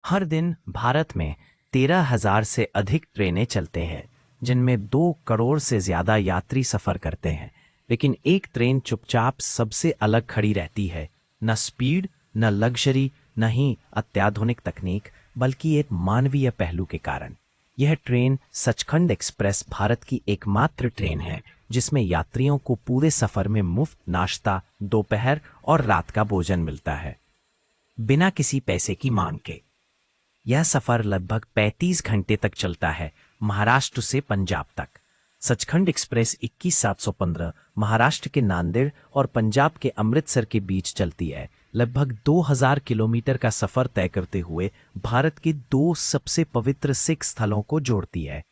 हर दिन भारत में 13,000 से अधिक ट्रेनें चलते हैं, जिनमें 2 करोड़ से ज्यादा यात्री सफर करते हैं। लेकिन एक ट्रेन चुपचाप सबसे अलग खड़ी रहती है, न स्पीड, न लग्जरी, न ही अत्याधुनिक तकनीक, बल्कि एक मानवीय पहलू के कारण। यह ट्रेन सचखंड एक्सप्रेस भारत की एकमात्र ट्रेन है जिसमें यात्रियों को पूरे सफर में मुफ्त नाश्ता, दोपहर और रात का भोजन मिलता है, बिना किसी पैसे की मांग के। यह सफर लगभग 35 घंटे तक चलता है, महाराष्ट्र से पंजाब तक। सचखंड एक्सप्रेस 21715 महाराष्ट्र के नांदेड़ और पंजाब के अमृतसर के बीच चलती है। लगभग 2000 किलोमीटर का सफर तय करते हुए भारत के 2 सबसे पवित्र सिख स्थलों को जोड़ती है।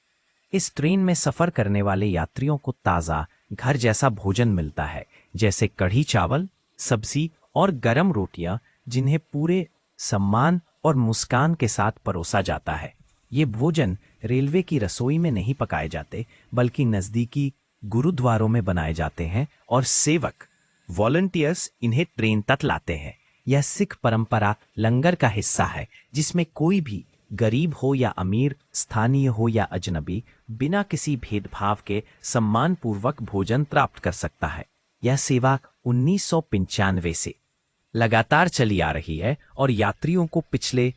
इस ट्रेन में सफर करने वाले यात्रियों को ताज़ा घर जैसा भोजन मिलता है, जैसे कढ़ी चावल, सब्जी और गरम रोटियां, जिन्हें पूरे सम्मान और मुस्कान के साथ परोसा जाता है। ये भोजन रेलवे की रसोई में नहीं पकाए जाते, बल्कि नज़दीकी गुरुद्वारों में बनाए जाते हैं और सेवक वॉलंटियर्स इन्हें ट्रेन तक लाते हैं। यह सिख परंपरा लंगर का हिस्सा है, जिसमें कोई भी गरीब हो या अमीर, स्थानीय हो या अजनबी, बिना किसी भेदभाव के सम्मानपूर्वक भोजन प्राप्त कर सकता है। यह सेवा 1995 से लगातार चली आ रही है और यात्रियों को पिछले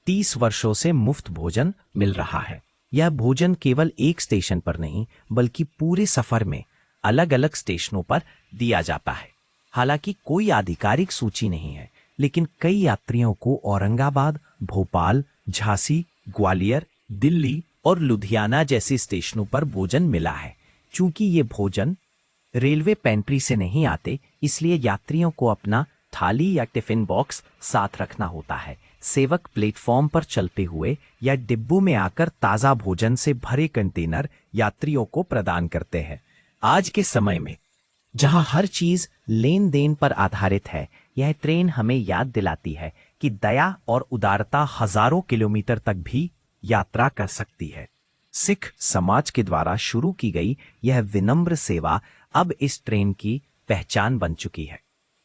30 वर्षों से मुफ्त भोजन मिल रहा है। यह भोजन केवल एक स्टेशन पर नहीं, बल्कि पूरे सफर में अलग अलग स्टेशनों पर दिया जाता है। हालांकि कोई आधिकारिक सूची नहीं है, लेकिन कई यात्रियों को औरंगाबाद, भोपाल, झांसी, ग्वालियर, दिल्ली और लुधियाना जैसे स्टेशनों पर भोजन मिला है। चूंकि ये भोजन रेलवे पेंट्री से नहीं आते, इसलिए यात्रियों को अपना थाली या टिफिन बॉक्स साथ रखना होता है। सेवक प्लेटफॉर्म पर चलते हुए या डिब्बों में आकर ताज़ा भोजन से भरे कंटेनर यात्रियों को प्रदान करते हैं। आज के समय में जहां हर चीज लेन देन पर आधारित है, यह ट्रेन हमें याद दिलाती है कि दया और उदारता हजारों किलोमीटर तक भी यात्रा कर सकती है। सिख समाज के द्वारा शुरू की गई यह विनम्र सेवा अब इस ट्रेन की पहचान बन चुकी है।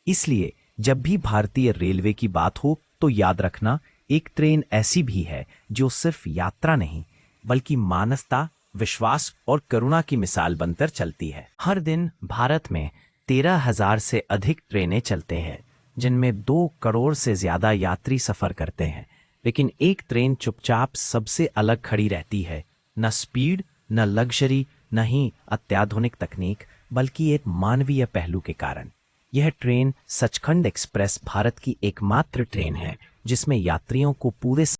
इसलिए जब भी भारतीय रेलवे की बात हो तो याद रखना, एक ट्रेन ऐसी भी है जो सिर्फ यात्रा नहीं, बल्कि मानवता, विश्वास और करुणा की मिसाल बनकर चलती है। हर दिन भारत में 13,000 से अधिक ट्रेनें चलते हैं, जिनमें 2 करोड़ से ज्यादा यात्री सफर करते हैं। लेकिन एक ट्रेन चुपचाप सबसे अलग खड़ी रहती है, न स्पीड, न लग्जरी, न ही अत्याधुनिक तकनीक, बल्कि एक मानवीय पहलू के कारण। यह ट्रेन सचखंड एक्सप्रेस भारत की एकमात्र ट्रेन है जिसमें यात्रियों को पूरे